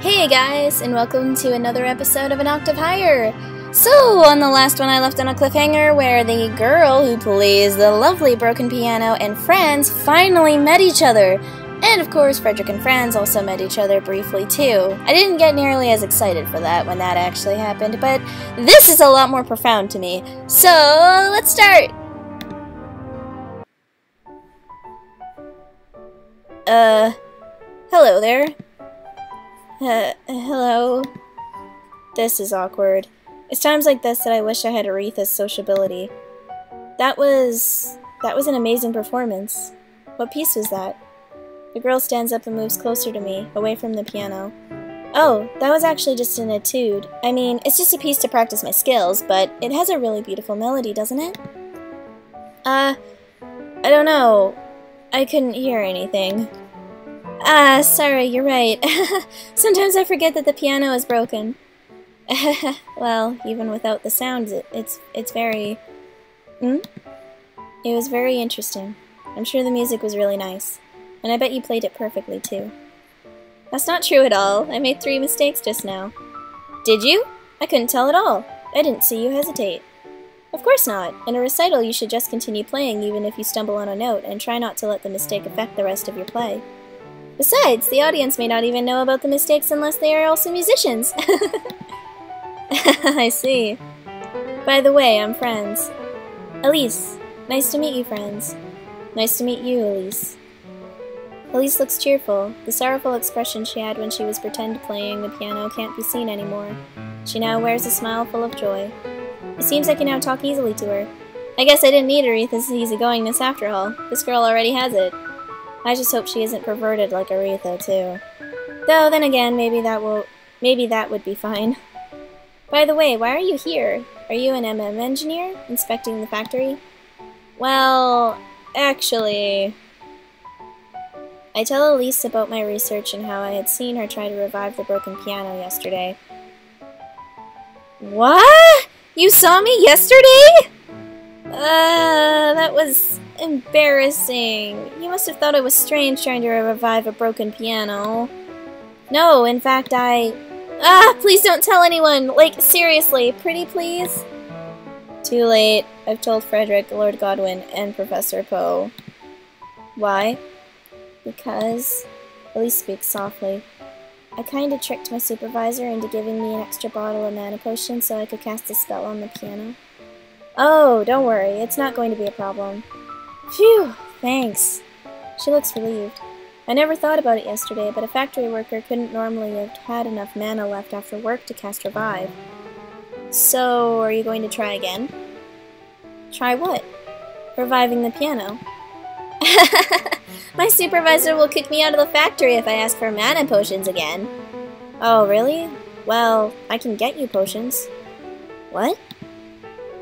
Hey guys, and welcome to another episode of An Octave Higher! So, on the last one I left on a cliffhanger where the girl who plays the lovely broken piano and Franz finally met each other. And of course, Frederick and Franz also met each other briefly too. I didn't get nearly as excited for that when that actually happened, but this is a lot more profound to me. So, let's start! Hello there. Hello. This is awkward. It's times like this that I wish I had Aretha's sociability. That was an amazing performance. What piece was that? The girl stands up and moves closer to me, away from the piano. Oh, that was actually just an etude. I mean, it's just a piece to practice my skills, but it has a really beautiful melody, doesn't it? I don't know. I couldn't hear anything. Sorry, you're right. Sometimes I forget that the piano is broken. Well, even without the sounds, it's very... It was very interesting. I'm sure the music was really nice. And I bet you played it perfectly, too. That's not true at all. I made 3 mistakes just now. Did you? I couldn't tell at all. I didn't see you hesitate. Of course not. In a recital, you should just continue playing even if you stumble on a note, and try not to let the mistake affect the rest of your play. Besides, the audience may not even know about the mistakes unless they are also musicians. I see. By the way, I'm Franz. Elise. Nice to meet you, Franz. Nice to meet you, Elise. Elise looks cheerful. The sorrowful expression she had when she was pretend playing the piano can't be seen anymore. She now wears a smile full of joy. It seems I can now talk easily to her. I guess I didn't need Aretha's easygoingness after all. This girl already has it. I just hope she isn't perverted like Aretha, too. Though, then again, maybe that would be fine. By the way, why are you here? Are you an MM engineer, inspecting the factory? Well, actually... I tell Elise about my research and how I had seen her try to revive the broken piano yesterday. What? You saw me yesterday? That was... embarrassing. You must have thought it was strange trying to revive a broken piano. No, in fact, please don't tell anyone! Like, seriously, pretty please? Too late. I've told Frederick, Lord Godwin, and Professor Poe. Why? Because... Elise speaks softly. I kinda tricked my supervisor into giving me an extra bottle of mana potion so I could cast a spell on the piano. Oh, don't worry, it's not going to be a problem. Phew, thanks. She looks relieved. I never thought about it yesterday, but a factory worker couldn't normally have had enough mana left after work to cast Revive. So, are you going to try again? Try what? Reviving the piano. My supervisor will kick me out of the factory if I ask for mana potions again. Oh, really? Well, I can get you potions. What?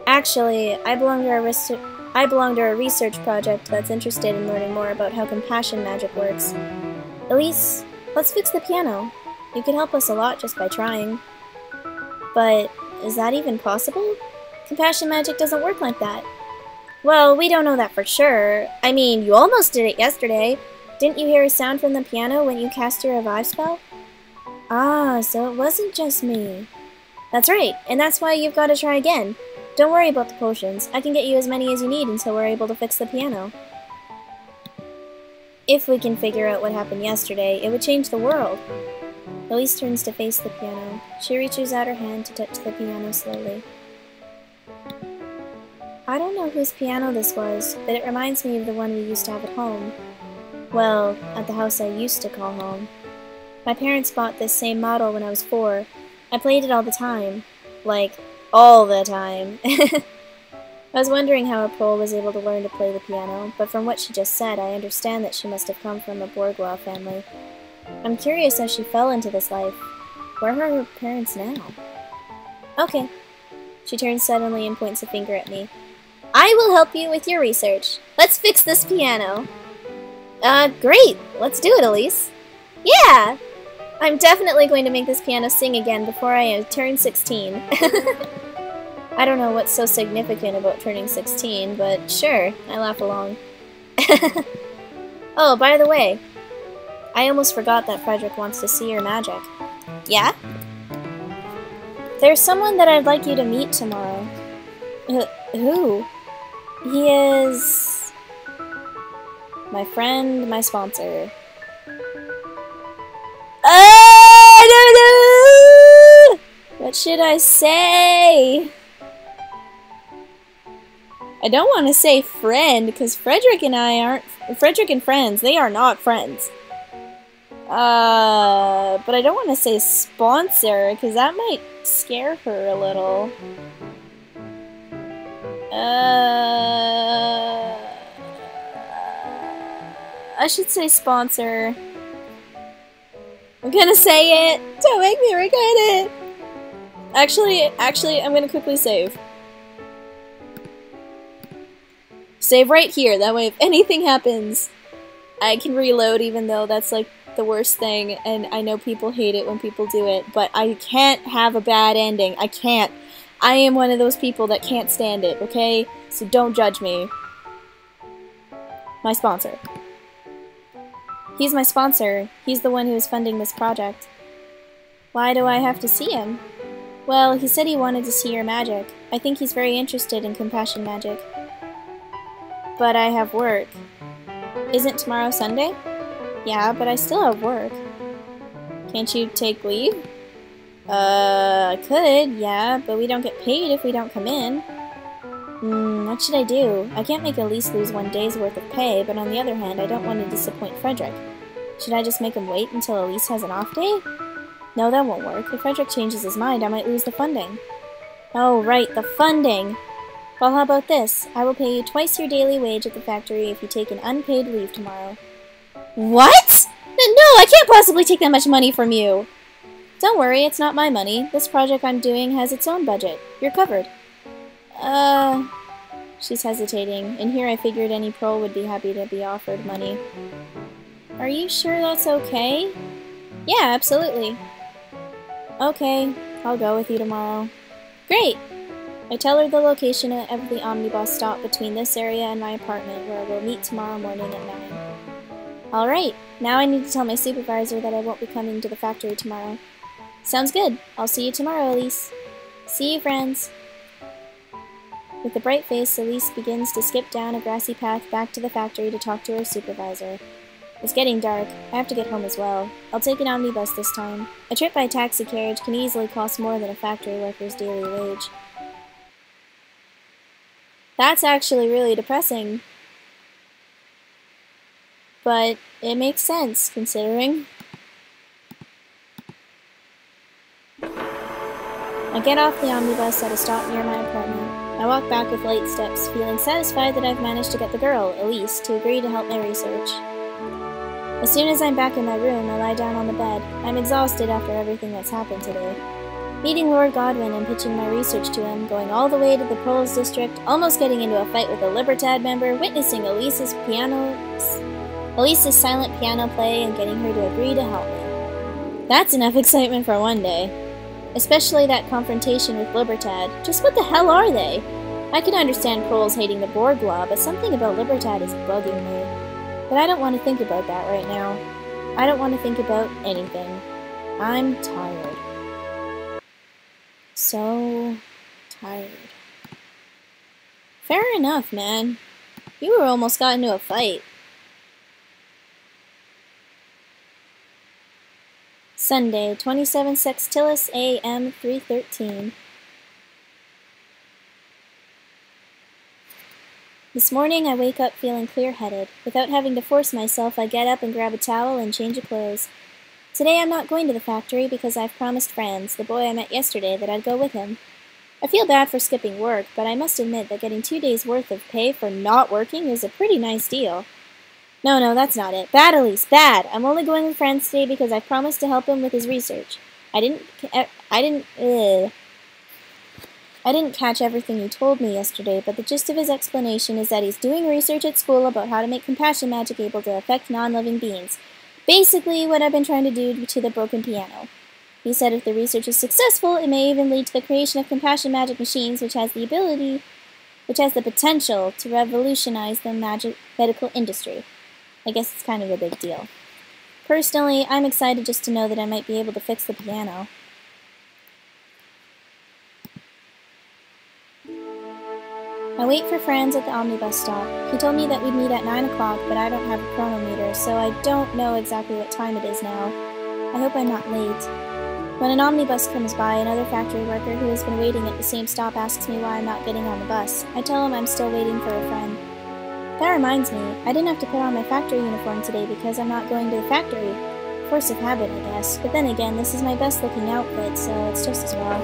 Actually, I belong to a research project that's interested in learning more about how compassion magic works. Elise, let's fix the piano. You could help us a lot just by trying. But is that even possible? Compassion magic doesn't work like that. Well, we don't know that for sure. I mean, you almost did it yesterday. Didn't you hear a sound from the piano when you cast your revive spell? Ah, so it wasn't just me. That's right, and that's why you've got to try again. Don't worry about the potions. I can get you as many as you need until we're able to fix the piano. If we can figure out what happened yesterday, it would change the world. Elise turns to face the piano. She reaches out her hand to touch the piano slowly. I don't know whose piano this was, but it reminds me of the one we used to have at home. Well, at the house I used to call home. My parents bought this same model when I was 4. I played it all the time. Like, all the time. I was wondering how a Pole was able to learn to play the piano, but from what she just said, I understand that she must have come from a bourgeois family. I'm curious how she fell into this life. Where are her parents now? Okay. She turns suddenly and points a finger at me. I will help you with your research. Let's fix this piano. Great. Let's do it, Elise. Yeah! I'm definitely going to make this piano sing again before I turn 16. I don't know what's so significant about turning 16, but sure, I laugh along. Oh, by the way, I almost forgot that Frederick wants to see your magic. Yeah? There's someone that I'd like you to meet tomorrow. Who? He is... my friend, my sponsor. I don't know! What should I say? I don't want to say friend, because Frederick and I aren't... Frederick and friends, they are not friends. But I don't want to say sponsor, because that might scare her a little. I should say sponsor. I'm gonna say it! Don't make me regret it! Actually, I'm gonna quickly save. Save right here, that way if anything happens, I can reload, even though that's like the worst thing, and I know people hate it when people do it, but I can't have a bad ending. I can't. I am one of those people that can't stand it, okay? So don't judge me. My sponsor. He's my sponsor. He's the one who is funding this project. Why do I have to see him? Well, he said he wanted to see your magic. I think he's very interested in compassion magic. But I have work. Isn't tomorrow Sunday? Yeah, but I still have work. Can't you take leave? I could, yeah, but we don't get paid if we don't come in. What should I do? I can't make Elise lose 1 day's worth of pay, but on the other hand, I don't want to disappoint Frederick. Should I just make him wait until Elise has an off day? No, that won't work. If Frederick changes his mind, I might lose the funding. Oh, right, the funding! Well, how about this? I will pay you twice your daily wage at the factory if you take an unpaid leave tomorrow. What? No, I can't possibly take that much money from you! Don't worry, it's not my money. This project I'm doing has its own budget. You're covered. She's hesitating, and here I figured any pro would be happy to be offered money. Are you sure that's okay? Yeah, absolutely. Okay, I'll go with you tomorrow. Great! I tell her the location of the omnibus stop between this area and my apartment, where we'll meet tomorrow morning at 9. Alright, now I need to tell my supervisor that I won't be coming to the factory tomorrow. Sounds good. I'll see you tomorrow, Elise. See you, friends. With a bright face, Elise begins to skip down a grassy path back to the factory to talk to her supervisor. It's getting dark. I have to get home as well. I'll take an omnibus this time. A trip by taxi carriage can easily cost more than a factory worker's daily wage. That's actually really depressing. But it makes sense, considering. I get off the omnibus at a stop near my apartment. I walk back with light steps, feeling satisfied that I've managed to get the girl, Elise, to agree to help my research. As soon as I'm back in my room, I lie down on the bed. I'm exhausted after everything that's happened today. Meeting Lord Godwin and pitching my research to him, going all the way to the Proles district, almost getting into a fight with a Libertad member, witnessing Elise's silent piano play, and getting her to agree to help me. That's enough excitement for one day. Especially that confrontation with Libertad. Just what the hell are they? I can understand Proles hating the Bourgeois, but something about Libertad is bugging me. But I don't want to think about that right now. I don't want to think about anything. I'm tired. So tired. Fair enough, man. You were almost got into a fight. Sunday, 27 Sextilis AM 313. This morning I wake up feeling clear-headed. Without having to force myself, I get up and grab a towel and change of clothes. Today I'm not going to the factory because I've promised Franz, the boy I met yesterday, that I'd go with him. I feel bad for skipping work, but I must admit that getting 2 days' worth of pay for not working is a pretty nice deal. No, that's not it. Bad, Elise, bad! I'm only going with Franz today because I promised to help him with his research. I didn't catch everything he told me yesterday, but the gist of his explanation is that he's doing research at school about how to make compassion magic able to affect non-living beings. Basically, what I've been trying to do to the broken piano. He said if the research is successful, it may even lead to the creation of compassion magic machines, which has the potential to revolutionize the medical industry. I guess it's kind of a big deal. Personally, I'm excited just to know that I might be able to fix the piano. I wait for Franz at the omnibus stop. He told me that we'd meet at 9 o'clock, but I don't have a chronometer, so I don't know exactly what time it is now. I hope I'm not late. When an omnibus comes by, another factory worker who has been waiting at the same stop asks me why I'm not getting on the bus. I tell him I'm still waiting for a friend. That reminds me, I didn't have to put on my factory uniform today because I'm not going to the factory. Force of habit, I guess. But then again, this is my best looking outfit, so it's just as well.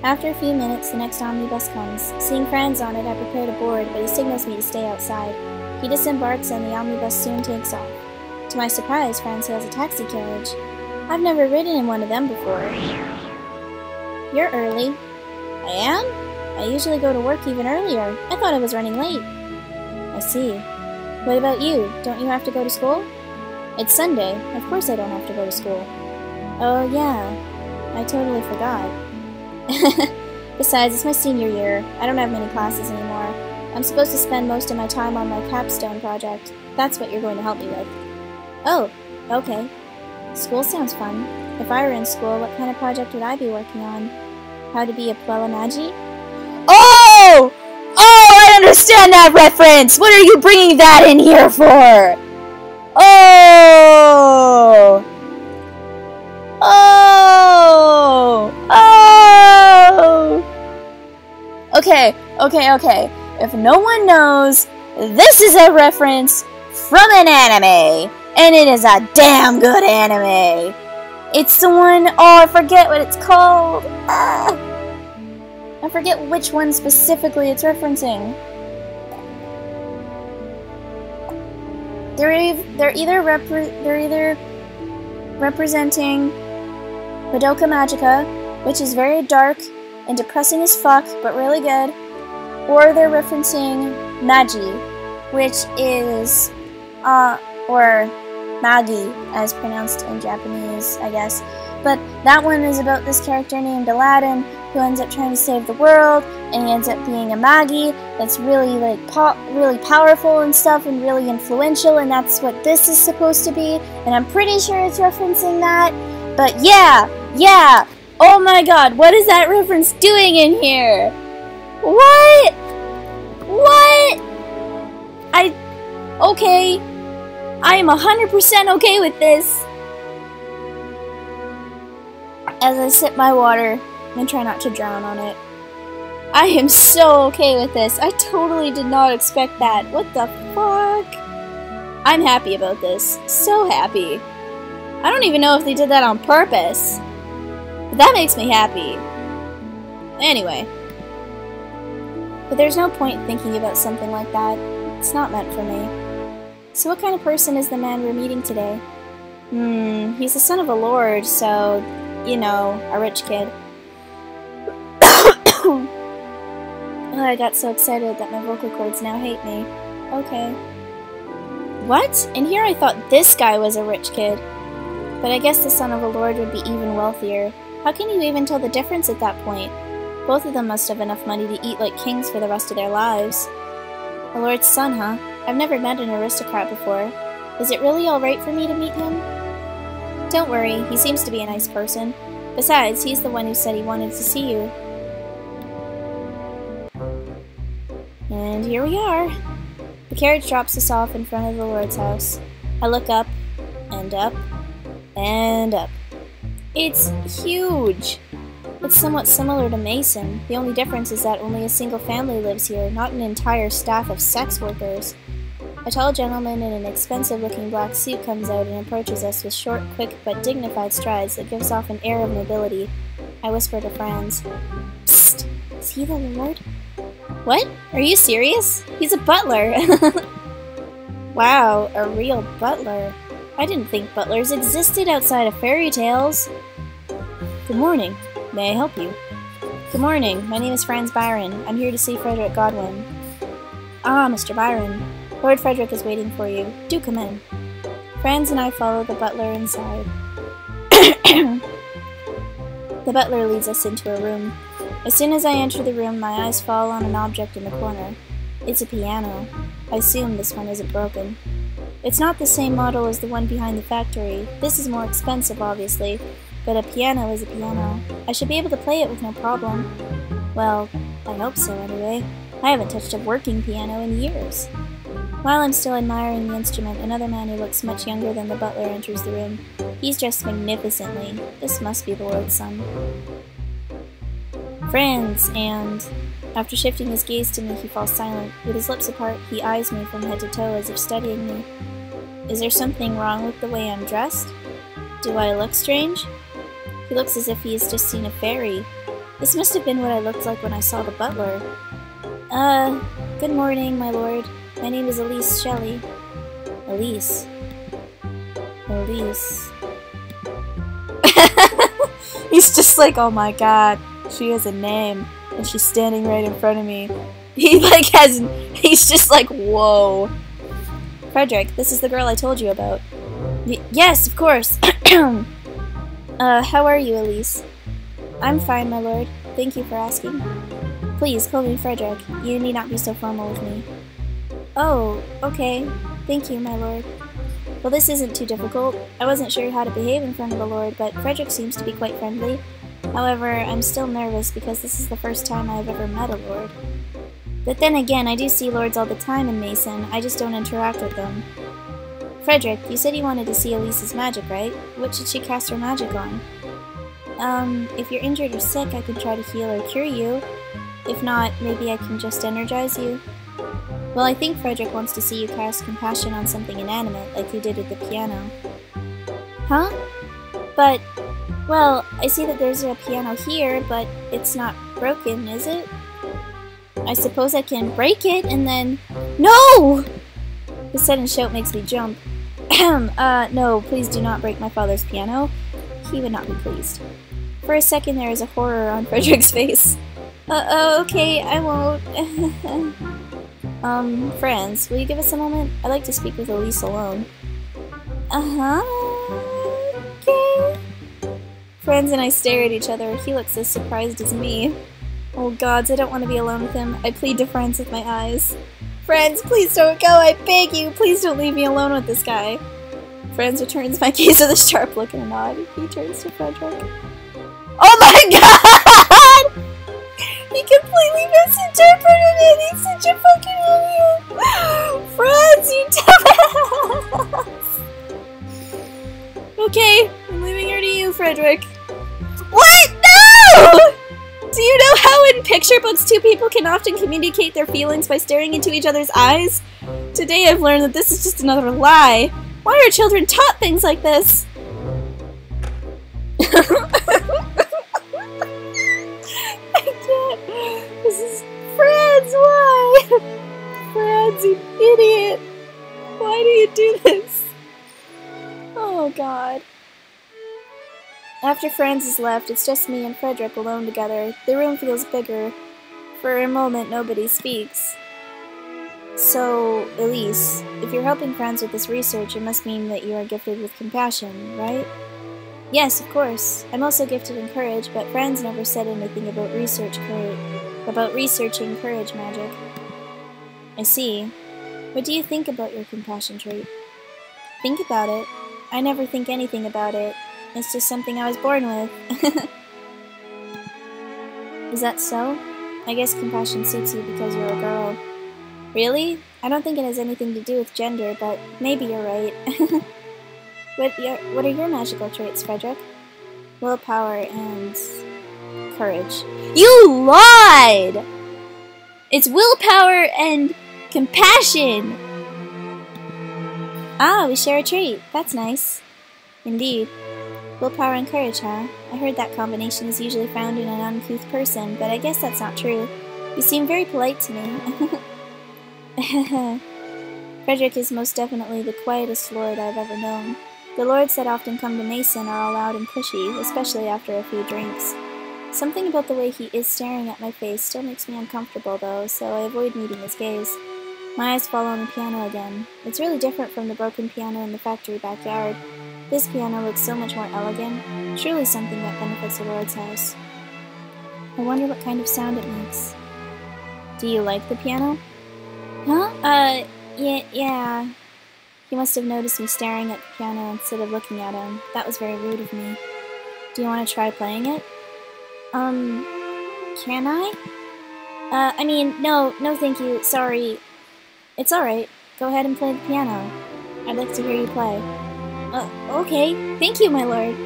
After a few minutes, the next omnibus comes. Seeing Franz on it, I prepare to board, but he signals me to stay outside. He disembarks and the omnibus soon takes off. To my surprise, Franz hails a taxi carriage. I've never ridden in one of them before. You're early. I am? I usually go to work even earlier. I thought I was running late. I see. What about you? Don't you have to go to school? It's Sunday. Of course I don't have to go to school. Oh yeah. I totally forgot. Besides, it's my senior year. I don't have many classes anymore. I'm supposed to spend most of my time on my capstone project. That's what you're going to help me with. Oh, okay. School sounds fun. If I were in school, what kind of project would I be working on? How to be a Puella Magi? Oh! Oh, I understand that reference! What are you bringing that in here for? Oh! Oh! Oh! Okay. If no one knows, this is a reference from an anime, and it is a damn good anime. It's the one, oh, I forget what it's called. I forget which one specifically it's referencing. They're either representing Madoka Magica, which is very dark and depressing as fuck, but really good, or they're referencing Magi, which is, or Magi, as pronounced in Japanese, I guess. But that one is about this character named Aladdin, who ends up trying to save the world, and he ends up being a Magi that's really, like, really powerful and stuff, and really influential, and that's what this is supposed to be, and I'm pretty sure it's referencing that. But yeah! Oh my god, what is that reference doing in here? What? Okay. I am 100% okay with this. As I sip my water and try not to drown on it. I am so okay with this. I totally did not expect that. What the fuck? I'm happy about this. So happy. I don't even know if they did that on purpose. But that makes me happy. Anyway. But there's no point thinking about something like that. It's not meant for me. So what kind of person is the man we're meeting today? He's the son of a lord, so, you know, a rich kid. Oh, I got so excited that my vocal cords now hate me. Okay. What? In here I thought this guy was a rich kid. But I guess the son of a lord would be even wealthier. How can you even tell the difference at that point? Both of them must have enough money to eat like kings for the rest of their lives. A lord's son, huh? I've never met an aristocrat before. Is it really alright for me to meet him? Don't worry, he seems to be a nice person. Besides, he's the one who said he wanted to see you. And here we are. The carriage drops us off in front of the lord's house. I look up, and up, and up. It's huge! It's somewhat similar to Mason. The only difference is that only a single family lives here, not an entire staff of sex workers. A tall gentleman in an expensive-looking black suit comes out and approaches us with short, quick, but dignified strides that gives off an air of nobility. I whisper to Franz. Psst! Is he the lord? What? Are you serious? He's a butler! Wow, a real butler. I didn't think butlers existed outside of fairy tales. Good morning. May I help you? Good morning. My name is Franz Byron. I'm here to see Frederick Godwin. Ah, Mr. Byron. Lord Frederick is waiting for you. Do come in. Franz and I follow the butler inside. The butler leads us into a room. As soon as I enter the room, my eyes fall on an object in the corner. It's a piano. I assume this one isn't broken. It's not the same model as the one behind the factory. This is more expensive, obviously, but a piano is a piano. I should be able to play it with no problem. Well, I hope so, anyway. I haven't touched a working piano in years. While I'm still admiring the instrument, another man who looks much younger than the butler enters the room. He's dressed magnificently. This must be the Lord's son. Friends, and... After shifting his gaze to me, he falls silent. With his lips apart, he eyes me from head to toe as if studying me. Is there something wrong with the way I'm dressed? Do I look strange? He looks as if he has just seen a fairy. This must have been what I looked like when I saw the butler. Good morning, my lord. My name is Elise Shelley. Elise. Elise. He's just like, oh my god, she has a name, and she's standing right in front of me. He like hasn't, he's just like, whoa. Frederick, this is the girl I told you about. Yes, of course. How are you, Elise? I'm fine, my lord. Thank you for asking. Please, call me Frederick. You need not be so formal with me. Oh, okay. Thank you, my lord. Well, this isn't too difficult. I wasn't sure how to behave in front of a lord, but Frederick seems to be quite friendly. However, I'm still nervous because this is the first time I've ever met a lord. But then again, I do see lords all the time in Mason, I just don't interact with them. Frederick, you said you wanted to see Elise's magic, right? What should she cast her magic on? If you're injured or sick, I can try to heal or cure you. If not, maybe I can just energize you. Well, I think Frederick wants to see you cast compassion on something inanimate, like you did with the piano. Huh? But, well, I see that there's a piano here, but it's not broken, is it? I suppose I can break it and then... No! The sudden shout makes me jump. No, please do not break my father's piano. He would not be pleased. For a second there is a horror on Frederick's face. Okay, I won't. Friends, will you give us a moment? I'd like to speak with Elise alone. Okay. Friends and I stare at each other. He looks as surprised as me. Oh gods, I don't want to be alone with him. I plead to Friends with my eyes. Friends, please don't go, I beg you! Please don't leave me alone with this guy. Friends returns my gaze with a sharp look and a nod. He turns to Frederick. Oh my god! He completely misinterpreted it! He's such a fucking idiot! Friends, you dumbass! Okay, I'm leaving her to you, Frederick. What? No! Do you know how in picture books two people can often communicate their feelings by staring into each other's eyes? Today I've learned that this is just another lie. Why are children taught things like this? I can't. This is Friends, why? Friends, you idiot. Why do you do this? Oh god. After Franz is left, it's just me and Frederick alone together. The room feels bigger. For a moment, nobody speaks. So, Elise, if you're helping Franz with this research, it must mean that you are gifted with compassion, right? Yes, of course. I'm also gifted in courage, but Franz never said anything about researching courage magic. I see. What do you think about your compassion trait? Think about it. I never think anything about it. It's just something I was born with. Is that so? I guess compassion suits you because you're a girl. Really? I don't think it has anything to do with gender, but maybe you're right. What are your magical traits, Frederick? Willpower and... courage. You lied! It's willpower and compassion! Ah, we share a trait. That's nice. Indeed. Willpower and courage, huh? I heard that combination is usually found in an uncouth person, but I guess that's not true. You seem very polite to me. Frederick is most definitely the quietest lord I've ever known. The lords that often come to Mason are all loud and pushy, especially after a few drinks. Something about the way he is staring at my face still makes me uncomfortable, though, so I avoid meeting his gaze. My eyes fall on the piano again. It's really different from the broken piano in the factory backyard. This piano looks so much more elegant, truly something that benefits a lord's house. I wonder what kind of sound it makes. Do you like the piano? Huh? Yeah. He must have noticed me staring at the piano instead of looking at him. That was very rude of me. Do you want to try playing it? Can I? I mean, no thank you, sorry. It's alright. Go ahead and play the piano. I'd like to hear you play. Okay. Thank you, my lord.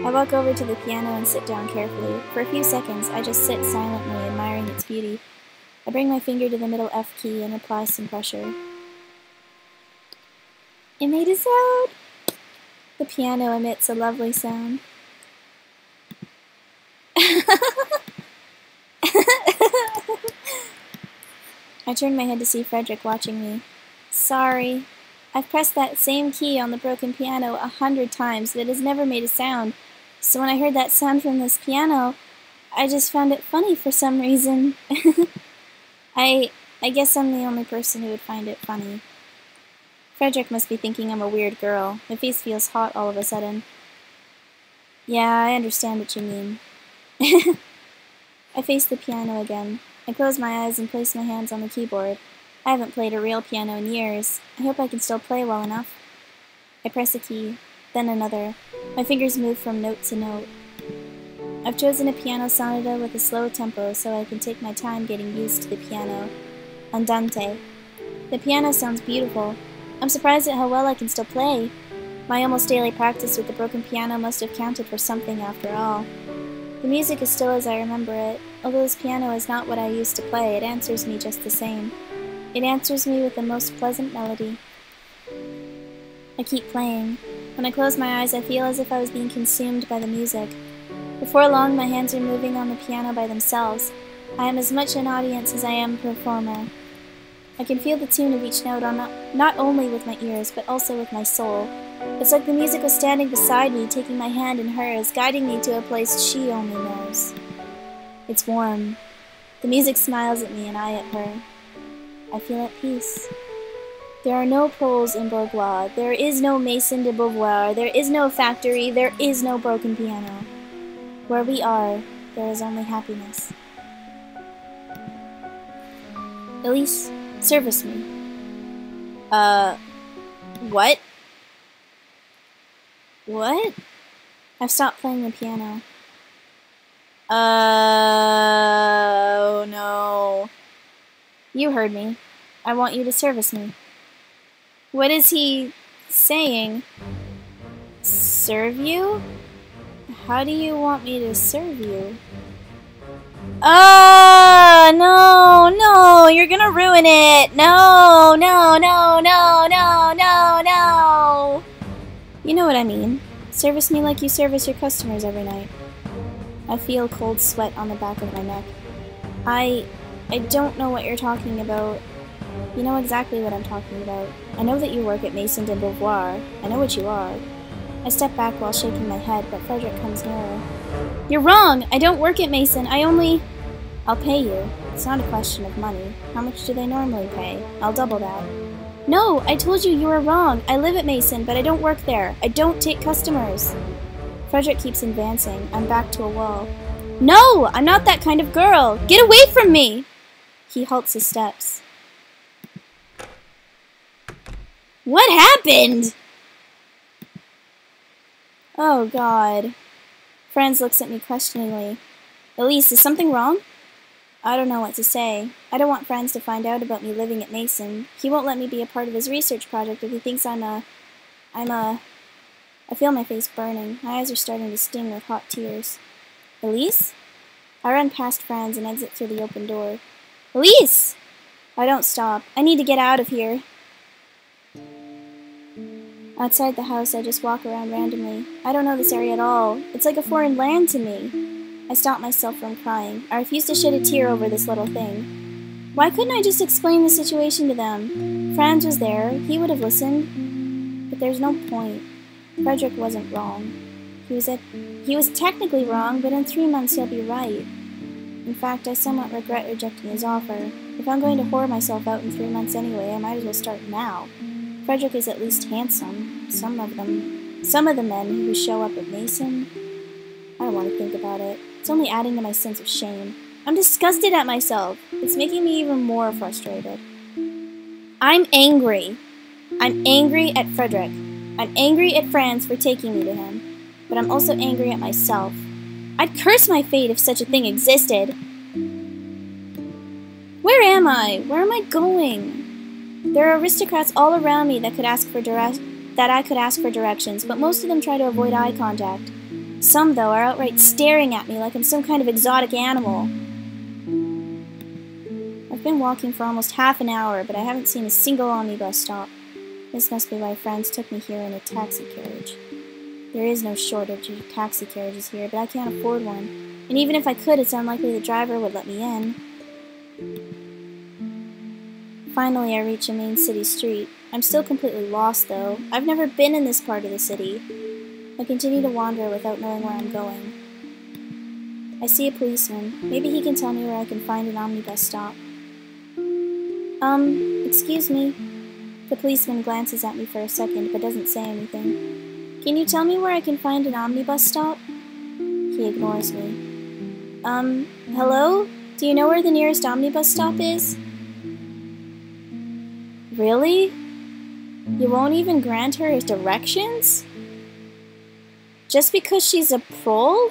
I walk over to the piano and sit down carefully. For a few seconds, I just sit silently, admiring its beauty. I bring my finger to the middle F key and apply some pressure. It made a sound! The piano emits a lovely sound. I turn my head to see Frederick watching me. Sorry. I've pressed that same key on the broken piano 100 times, but it has never made a sound. So when I heard that sound from this piano, I just found it funny for some reason. I guess I'm the only person who would find it funny. Frederick must be thinking I'm a weird girl. My face feels hot all of a sudden. Yeah, I understand what you mean. I face the piano again. I close my eyes and place my hands on the keyboard. I haven't played a real piano in years. I hope I can still play well enough. I press a key, then another. My fingers move from note to note. I've chosen a piano sonata with a slow tempo so I can take my time getting used to the piano. Andante. The piano sounds beautiful. I'm surprised at how well I can still play. My almost daily practice with the broken piano must have counted for something after all. The music is still as I remember it. Although this piano is not what I used to play, it answers me just the same. It answers me with the most pleasant melody. I keep playing. When I close my eyes, I feel as if I was being consumed by the music. Before long, my hands are moving on the piano by themselves. I am as much an audience as I am a performer. I can feel the tune of each note not only with my ears, but also with my soul. It's like the music was standing beside me, taking my hand in hers, guiding me to a place she only knows. It's warm. The music smiles at me and I at her. I feel at peace. There are no Poles in Bourgeois. There is no Maison de Beauvoir. There is no factory. There is no broken piano. Where we are, there is only happiness. Elise, service me. What? What? I've stopped playing the piano. Oh, no. You heard me. I want you to service me. What is he saying? Serve you? How do you want me to serve you? No, you're gonna ruin it. No. You know what I mean. Service me like you service your customers every night. I feel cold sweat on the back of my neck. I don't know what you're talking about. You know exactly what I'm talking about. I know that you work at Maison de Beauvoir. I know what you are. I step back while shaking my head, but Frederick comes nearer. You're wrong! I don't work at Maison. I'll pay you. It's not a question of money. How much do they normally pay? I'll double that. No! I told you you were wrong. I live at Maison, but I don't work there. I don't take customers. Frederick keeps advancing. I'm back to a wall. No! I'm not that kind of girl! Get away from me! He halts his steps. What happened? Oh, God. Franz looks at me questioningly. Elise, is something wrong? I don't know what to say. I don't want Franz to find out about me living at Maison. He won't let me be a part of his research project if he thinks I feel my face burning. My eyes are starting to sting with hot tears. Elise? I run past Franz and exit through the open door. Elise! I don't stop. I need to get out of here. Outside the house, I just walk around randomly. I don't know this area at all. It's like a foreign land to me. I stop myself from crying. I refuse to shed a tear over this little thing. Why couldn't I just explain the situation to them? Franz was there. He would have listened. But there's no point. Frederick wasn't wrong. He was technically wrong, but in 3 months he'll be right. In fact, I somewhat regret rejecting his offer. If I'm going to whore myself out in 3 months anyway, I might as well start now. Frederick is at least handsome. Some of the men who show up at Maison. I don't want to think about it. It's only adding to my sense of shame. I'm disgusted at myself. It's making me even more frustrated. I'm angry. I'm angry at Frederick. I'm angry at Franz for taking me to him. But I'm also angry at myself. I'd curse my fate if such a thing existed. Where am I? Where am I going? There are aristocrats all around me that I could ask for directions, but most of them try to avoid eye contact. Some, though, are outright staring at me like I'm some kind of exotic animal. I've been walking for almost half an hour, but I haven't seen a single omnibus stop. This must be why Franz took me here in a taxi carriage. There is no shortage of taxi carriages here, but I can't afford one. And even if I could, it's unlikely the driver would let me in. Finally, I reach a main city street. I'm still completely lost, though. I've never been in this part of the city. I continue to wander without knowing where I'm going. I see a policeman. Maybe he can tell me where I can find an omnibus stop. Excuse me. The policeman glances at me for a second, but doesn't say anything. Can you tell me where I can find an omnibus stop? He ignores me. Hello? Do you know where the nearest omnibus stop is? Really? You won't even grant her directions? Just because she's a prole?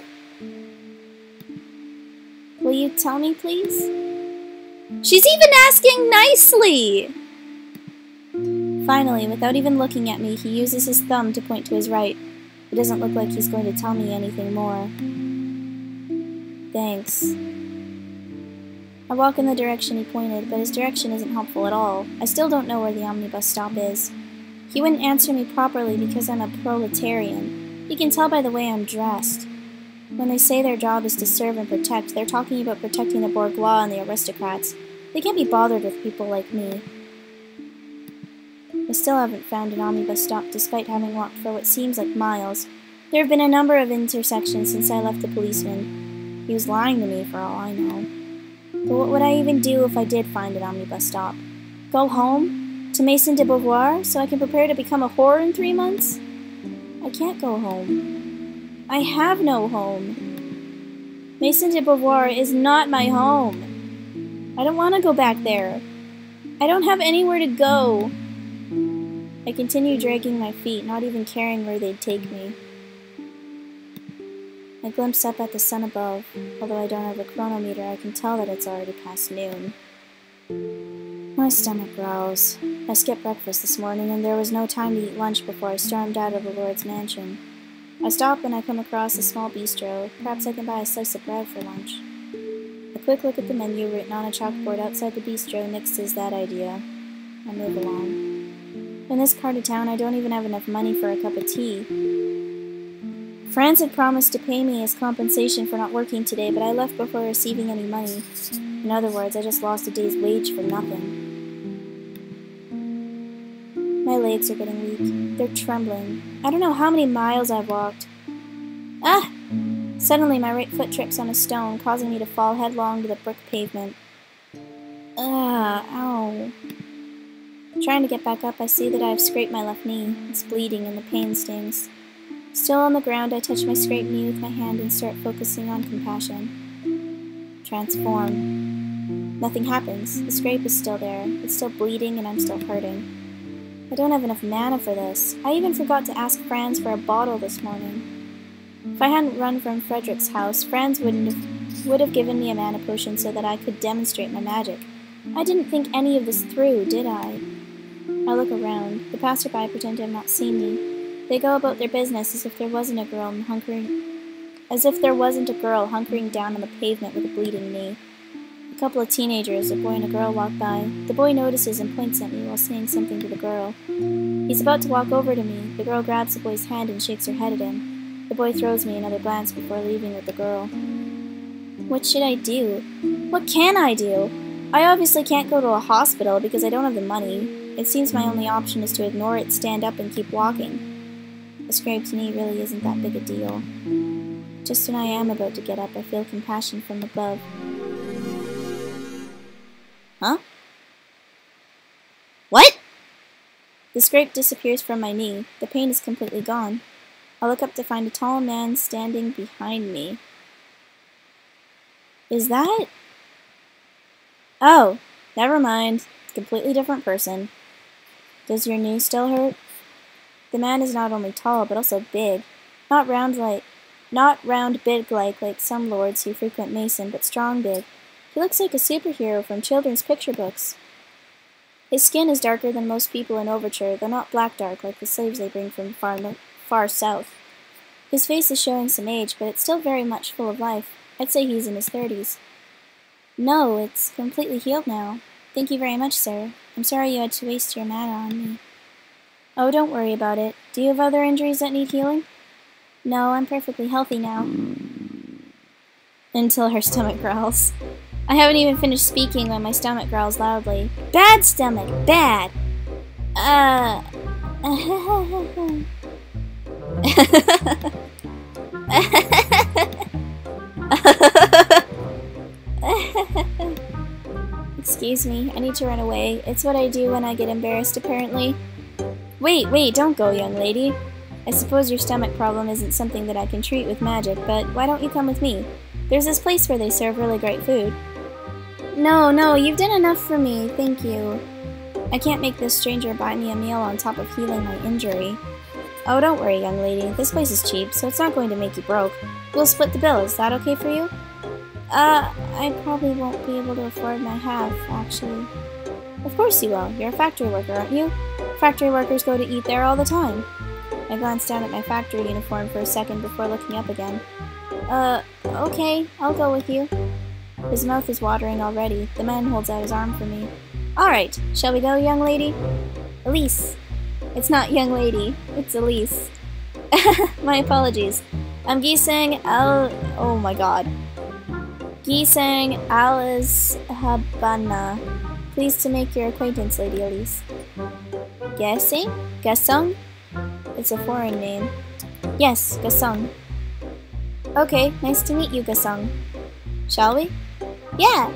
Will you tell me, please? She's even asking nicely! Finally, without even looking at me, he uses his thumb to point to his right. It doesn't look like he's going to tell me anything more. Thanks. I walk in the direction he pointed, but his direction isn't helpful at all. I still don't know where the omnibus stop is. He wouldn't answer me properly because I'm a proletarian. He can tell by the way I'm dressed. When they say their job is to serve and protect, they're talking about protecting the bourgeois and the aristocrats. They can't be bothered with people like me. I still haven't found an omnibus stop despite having walked for what seems like miles. There have been a number of intersections since I left the policeman. He was lying to me for all I know. But what would I even do if I did find an omnibus stop? Go home? To Maison de Beauvoir so I can prepare to become a whore in 3 months? I can't go home. I have no home. Maison de Beauvoir is not my home. I don't want to go back there. I don't have anywhere to go. I continue dragging my feet, not even caring where they'd take me. I glimpse up at the sun above. Although I don't have a chronometer, I can tell that it's already past noon. My stomach growls. I skipped breakfast this morning, and there was no time to eat lunch before I stormed out of the Lord's mansion. I stop when I come across a small bistro. Perhaps I can buy a slice of bread for lunch. A quick look at the menu written on a chalkboard outside the bistro nixes that idea. I move along. In this part of town, I don't even have enough money for a cup of tea. Franz had promised to pay me as compensation for not working today, but I left before receiving any money. In other words, I just lost a day's wage for nothing. My legs are getting weak. They're trembling. I don't know how many miles I've walked. Ah! Suddenly, my right foot trips on a stone, causing me to fall headlong to the brick pavement. Ow. Trying to get back up, I see that I have scraped my left knee. It's bleeding and the pain stings. Still on the ground, I touch my scraped knee with my hand and start focusing on compassion. Transform. Nothing happens. The scrape is still there. It's still bleeding and I'm still hurting. I don't have enough mana for this. I even forgot to ask Franz for a bottle this morning. If I hadn't run from Frederick's house, Franz would have given me a mana potion so that I could demonstrate my magic. I didn't think any of this through, did I? I look around. The passerby pretend to have not seen me. They go about their business as if there wasn't a girl hunkering down on the pavement with a bleeding knee. A couple of teenagers, a boy and a girl, walk by. The boy notices and points at me while saying something to the girl. He's about to walk over to me. The girl grabs the boy's hand and shakes her head at him. The boy throws me another glance before leaving with the girl. What should I do? What can I do? I obviously can't go to a hospital because I don't have the money. It seems my only option is to ignore it, stand up, and keep walking. A scraped knee really isn't that big a deal. Just when I am about to get up, I feel compassion from above. Huh? What? The scrape disappears from my knee. The pain is completely gone. I look up to find a tall man standing behind me. Is that? Oh, never mind. Completely different person. Does your knee still hurt? The man is not only tall, but also big. Not round big like some lords who frequent Mason, but strong big. He looks like a superhero from children's picture books. His skin is darker than most people in Overture, though not black dark like the slaves they bring from far south. His face is showing some age, but it's still very much full of life. I'd say he's in his 30s. No, it's completely healed now. Thank you very much, sir. I'm sorry you had to waste your mana on me. Oh, don't worry about it. Do you have other injuries that need healing? No, I'm perfectly healthy now. Until her stomach growls. I haven't even finished speaking when my stomach growls loudly. Bad stomach! Bad! Excuse me, I need to run away. It's what I do when I get embarrassed, apparently. Wait, don't go, young lady. I suppose your stomach problem isn't something that I can treat with magic, but why don't you come with me? There's this place where they serve really great food. No, you've done enough for me, thank you. I can't make this stranger buy me a meal on top of healing my injury. Oh, don't worry, young lady. This place is cheap, so it's not going to make you broke. We'll split the bill. Is that okay for you? I probably won't be able to afford my half, actually. Of course you will. You're a factory worker, aren't you? Factory workers go to eat there all the time. I glanced down at my factory uniform for a second before looking up again. Okay, I'll go with you. His mouth is watering already. The man holds out his arm for me. Alright, shall we go, young lady? Elise. It's not young lady, it's Elise. My apologies. I'm Gisang oh my god. Gisang Alice Habana. Pleased to make your acquaintance, Lady Elise. Guessing? Gasong? It's a foreign name. Yes, Gasong. Okay, nice to meet you, Gasong. Shall we? Yeah!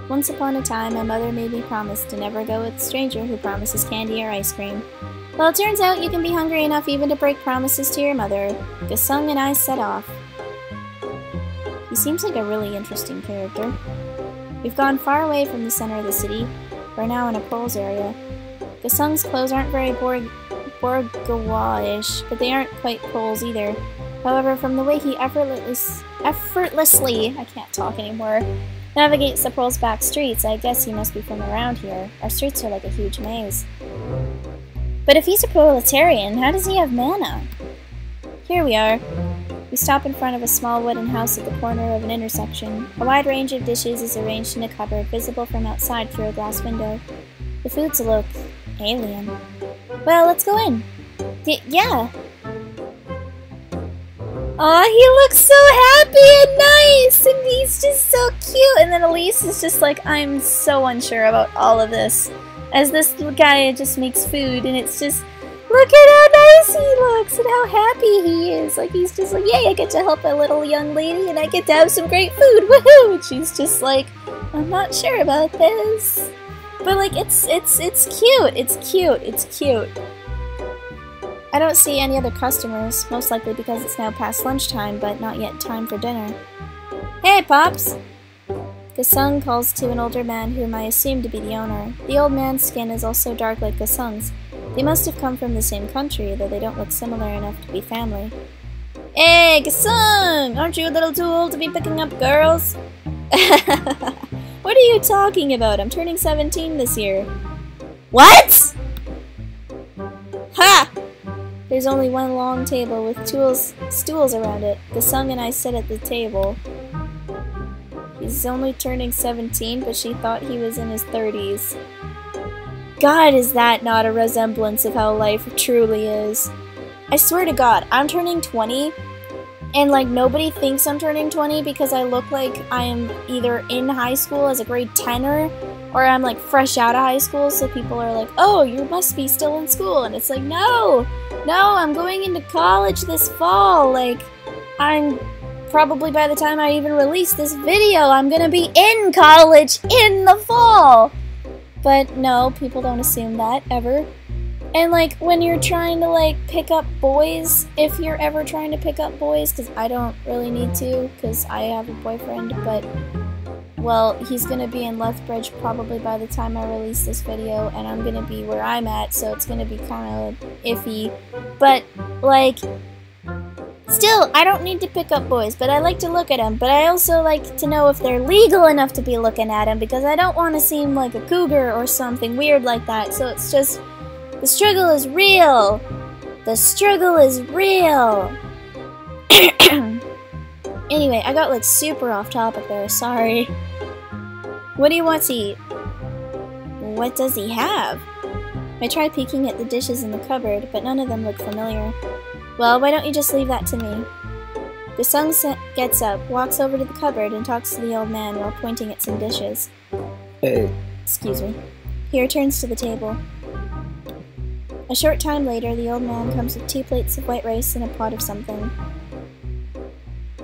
Once upon a time, my mother made me promise to never go with a stranger who promises candy or ice cream. Well, it turns out you can be hungry enough even to break promises to your mother. Gasung and I set off. He seems like a really interesting character. We've gone far away from the center of the city. We're now in a Pole's area. Gasung's clothes aren't very bourgeois-ish, but they aren't quite Pole's either. However, from the way he effortlessly, I can't talk anymore, navigates the Pole's back streets, I guess he must be from around here. Our streets are like a huge maze. But if he's a proletarian, how does he have mana? Here we are. We stop in front of a small wooden house at the corner of an intersection. A wide range of dishes is arranged in a cupboard, visible from outside through a glass window. The foods look alien. Well, let's go in. Yeah. Aw, he looks so happy and nice, and he's just so cute. And then Elise is just like, I'm so unsure about all of this. As this guy just makes food, and it's just, look at how nice he looks and how happy he is. Like, he's just like, yay, I get to help a little young lady, and I get to have some great food, woohoo! And she's just like, I'm not sure about this. But like, it's cute, it's cute, it's cute. I don't see any other customers, most likely because it's now past lunchtime, but not yet time for dinner. Hey, Pops! Gasung calls to an older man whom I assume to be the owner. The old man's skin is also dark like Gasung's. They must have come from the same country, though they don't look similar enough to be family. Hey, Gasung! Aren't you a little too old to be picking up girls? What are you talking about? I'm turning 17 this year. What?! Ha! There's only one long table with stools around it. Gasung and I sit at the table. He's only turning 17, but she thought he was in his 30s. God, is that not a resemblance of how life truly is? I swear to God, I'm turning 20, and like nobody thinks I'm turning 20 because I look like I am either in high school as a grade 10er, or I'm like fresh out of high school, so people are like, oh, you must be still in school, and it's like, no, I'm going into college this fall. Like, I'm probably by the time I even release this video, I'm gonna be in college in the fall. But no, people don't assume that, ever. And like, when you're trying to like pick up boys, if you're ever trying to pick up boys, because I don't really need to, because I have a boyfriend, but well, he's gonna be in Lethbridge probably by the time I release this video, and I'm gonna be where I'm at, so it's gonna be kind of iffy. But, like, still, I don't need to pick up boys, but I like to look at them. But I also like to know if they're legal enough to be looking at them, because I don't want to seem like a cougar or something weird like that. So it's just, the struggle is real. The struggle is real. Anyway, I got like super off topic there, sorry. What do you want to eat? What does he have? I tried peeking at the dishes in the cupboard, but none of them look familiar. Well, why don't you just leave that to me? The son gets up, walks over to the cupboard, and talks to the old man while pointing at some dishes. Hey. Excuse me. He returns to the table. A short time later, the old man comes with 2 plates of white rice and a pot of something.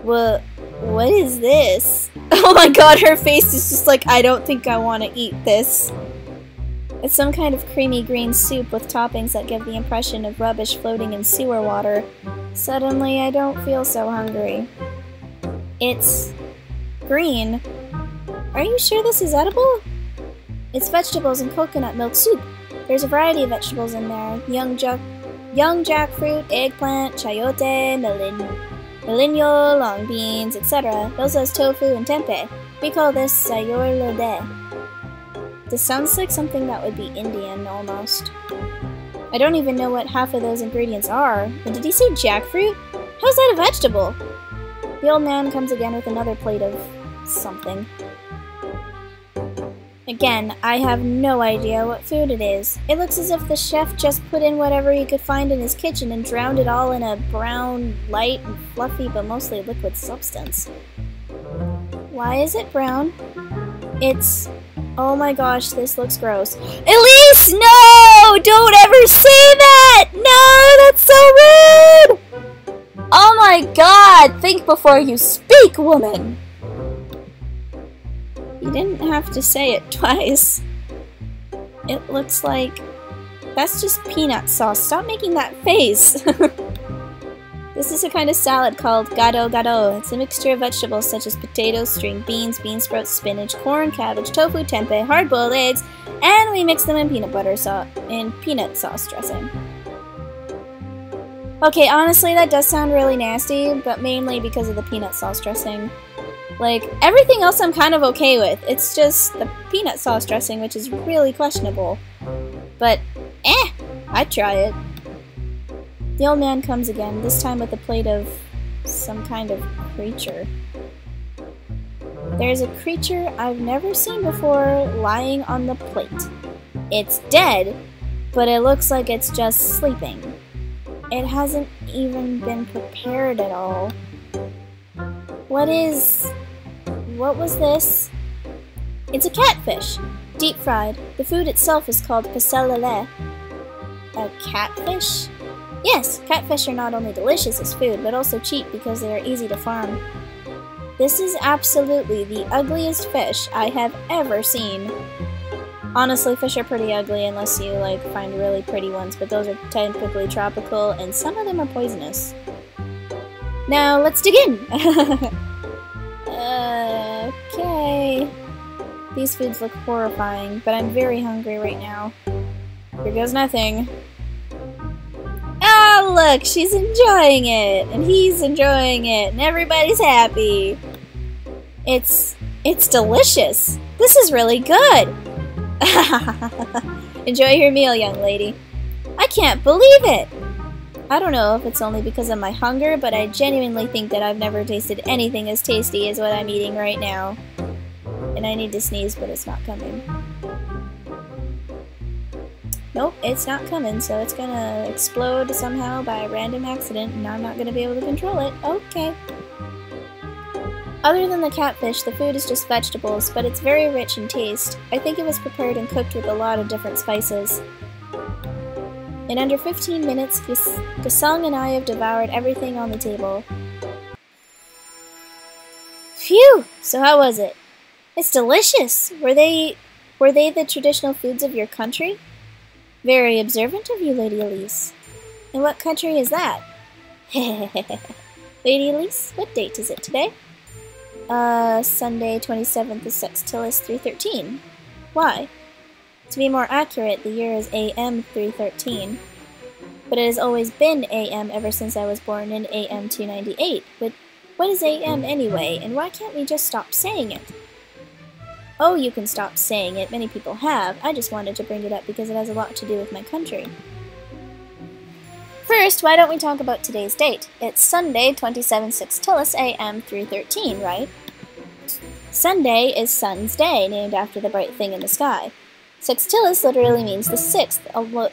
What is this? Oh my god, her face is just like, I don't think I want to eat this. It's some kind of creamy green soup with toppings that give the impression of rubbish floating in sewer water. Suddenly, I don't feel so hungry. It's green. Are you sure this is edible? It's vegetables and coconut milk soup. There's a variety of vegetables in there. Young jackfruit, eggplant, chayote, melinyo, long beans, etc. It also has tofu and tempeh. We call this sayur lodeh. This sounds like something that would be Indian, almost. I don't even know what half of those ingredients are. And did he say jackfruit? How's that a vegetable? The old man comes again with another plate of something. Again, I have no idea what food it is. It looks as if the chef just put in whatever he could find in his kitchen and drowned it all in a brown, light, and fluffy but mostly liquid substance. Why is it brown? It's... oh my gosh, this looks gross. Elise, no! Don't ever say that! No, that's so rude! Oh my god, think before you speak, woman! You didn't have to say it twice. It looks like... that's just peanut sauce. Stop making that face! This is a kind of salad called gado gado. It's a mixture of vegetables such as potatoes, string beans, bean sprouts, spinach, corn, cabbage, tofu, tempeh, hard-boiled eggs, and we mix them in peanut sauce dressing. Okay, honestly, that does sound really nasty, but mainly because of the peanut sauce dressing. Like, everything else I'm kind of okay with. It's just the peanut sauce dressing, which is really questionable. But, I'd try it. The old man comes again, this time with a plate of some kind of creature. There's a creature I've never seen before lying on the plate. It's dead, but it looks like it's just sleeping. It hasn't even been prepared at all. What was this? It's a catfish, deep fried. The food itself is called pasel lele. A catfish? Yes, catfish are not only delicious as food, but also cheap because they are easy to farm. This is absolutely the ugliest fish I have ever seen. Honestly, fish are pretty ugly unless you, like, find really pretty ones, but those are typically tropical, and some of them are poisonous. Now, let's dig in! Okay... These foods look horrifying, but I'm very hungry right now. Here goes nothing. Ah, look! She's enjoying it! And he's enjoying it! And everybody's happy! It's delicious! This is really good! Enjoy your meal, young lady. I can't believe it! I don't know if it's only because of my hunger, but I genuinely think that I've never tasted anything as tasty as what I'm eating right now. And I need to sneeze, but it's not coming. Nope, it's not coming, so it's gonna explode somehow by a random accident, and I'm not gonna be able to control it. Okay. Other than the catfish, the food is just vegetables, but it's very rich in taste. I think it was prepared and cooked with a lot of different spices. In under 15 minutes, Gasung and I have devoured everything on the table. Phew! So how was it? It's delicious! Were they the traditional foods of your country? Very observant of you, Lady Elise. And what country is that? Lady Elise, what date is it today? Sunday 27th is Sextilis 313. Why? To be more accurate, the year is AM 313. But it has always been AM ever since I was born in AM 298. But what is AM anyway, and why can't we just stop saying it? Oh, you can stop saying it. Many people have. I just wanted to bring it up because it has a lot to do with my country. First, why don't we talk about today's date? It's Sunday, 27 Sextilis AM 313, right? Sunday is Sun's Day, named after the bright thing in the sky. Sextilis literally means the sixth,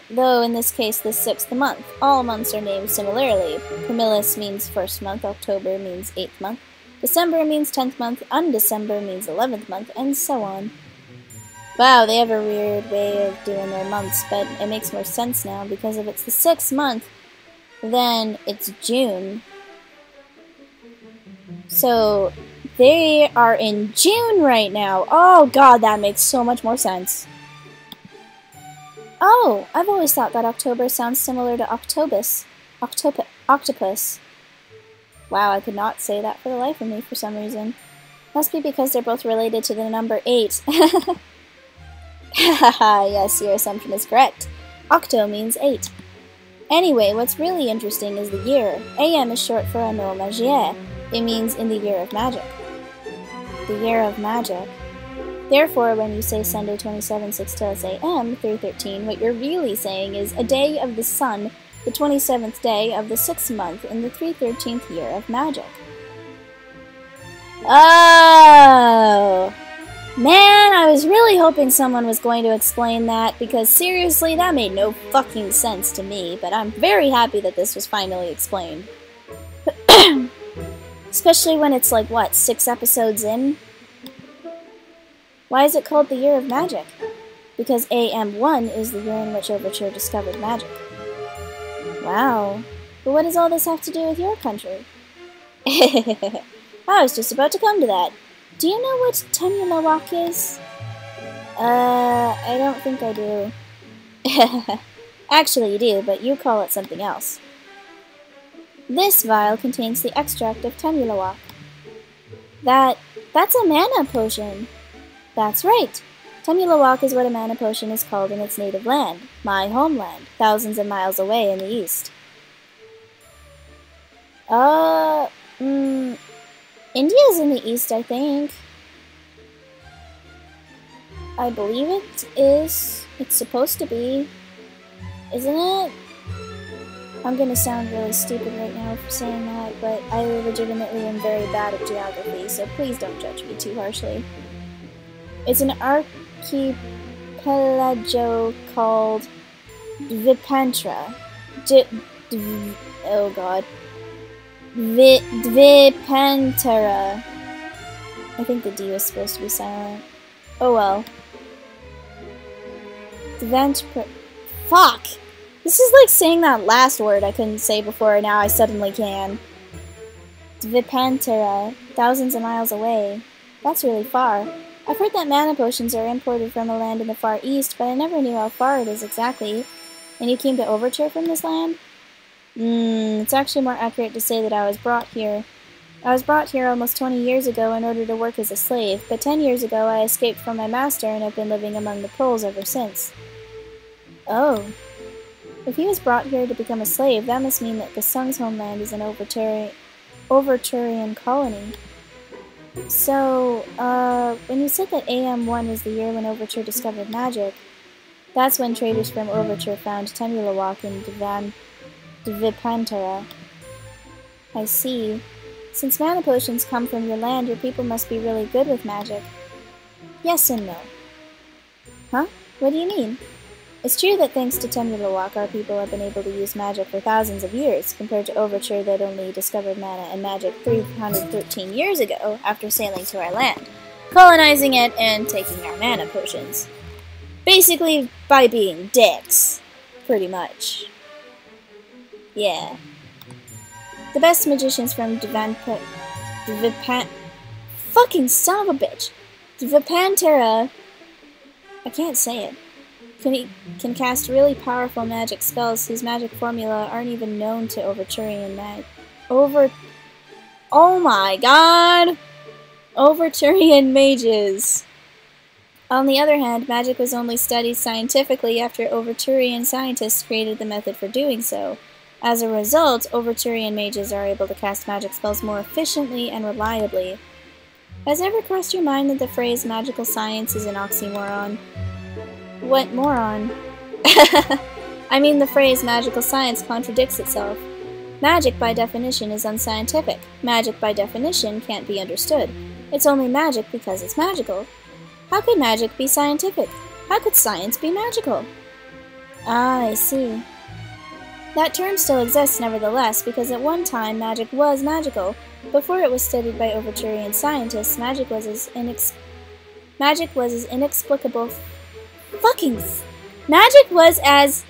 though in this case the sixth month. All months are named similarly. Primilus means first month, October means 8th month, December means 10th month, Undecember means 11th month, and so on. Wow, they have a weird way of doing their months, but it makes more sense now, because if it's the 6th month, then it's June. So, they are in June right now. Oh god, that makes so much more sense. Oh, I've always thought that October sounds similar to Octopus. Octopus. Wow, I could not say that for the life of me for some reason. Must be because they're both related to the number 8. Haha, yes, your assumption is correct. Octo means 8. Anyway, what's really interesting is the year. AM is short for Anno Magier. It means in the year of magic. The year of magic. Therefore, when you say Sunday 27 Sextilis AM 313, what you're really saying is a day of the sun, the 27th day of the 6th month in the 313th year of magic. Oh! Man, I was really hoping someone was going to explain that, because seriously, that made no fucking sense to me, but I'm very happy that this was finally explained. Especially when it's like, what, 6 episodes in? Why is it called the Year of Magic? Because AM1 is the year in which Overture discovered magic. Wow. But what does all this have to do with your country? I was just about to come to that. Do you know what Temulawak is? I don't think I do. Actually, you do, but you call it something else. This vial contains the extract of Temulawak. That's a mana potion. That's right. Temulawak is what a mana potion is called in its native land, my homeland, thousands of miles away in the east. India's in the east, I think. I believe it is. It's supposed to be. Isn't it? I'm gonna sound really stupid right now for saying that, but I legitimately am very bad at geography, so please don't judge me too harshly. It's an archipelago called Dvipantra. Oh god. Dvipantara. I think the D was supposed to be silent. Oh well. Fuck! This is like saying that last word I couldn't say before, and now I suddenly can. Dvipantara. Thousands of miles away. That's really far. I've heard that mana potions are imported from a land in the Far East, but I never knew how far it is exactly. And you came to Overture from this land? It's actually more accurate to say that I was brought here. I was brought here almost 20 years ago in order to work as a slave, but 10 years ago I escaped from my master and have been living among the Poles ever since. Oh. If he was brought here to become a slave, that must mean that the Sung's homeland is an Overturian colony. So, when you said that AM1 was the year when Overture discovered magic, that's when traders from Overture found Temulawak in Dvipantara. I see. Since mana potions come from your land, your people must be really good with magic. Yes and no. Huh? What do you mean? It's true that thanks to Temulawak, our people have been able to use magic for thousands of years, compared to Overture that only discovered mana and magic 313 years ago after sailing to our land, colonizing it, and taking our mana potions. Basically, by being dicks. Pretty much. Yeah. The best magicians from fucking son of a bitch! Dvipantara, I can't say it. Can cast really powerful magic spells whose magic formula aren't even known to Overturian Oh my god! Overturian mages. On the other hand, magic was only studied scientifically after Overturian scientists created the method for doing so. As a result, Overturian mages are able to cast magic spells more efficiently and reliably. Has it ever crossed your mind that the phrase magical science is an oxymoron? What moron? I mean, the phrase magical science contradicts itself. Magic, by definition, is unscientific. Magic, by definition, can't be understood. It's only magic because it's magical. How could magic be scientific? How could science be magical? Ah, I see. That term still exists, nevertheless, because at one time magic was magical. Before it was studied by Overturian scientists, magic was as inexplicable. Magic was as.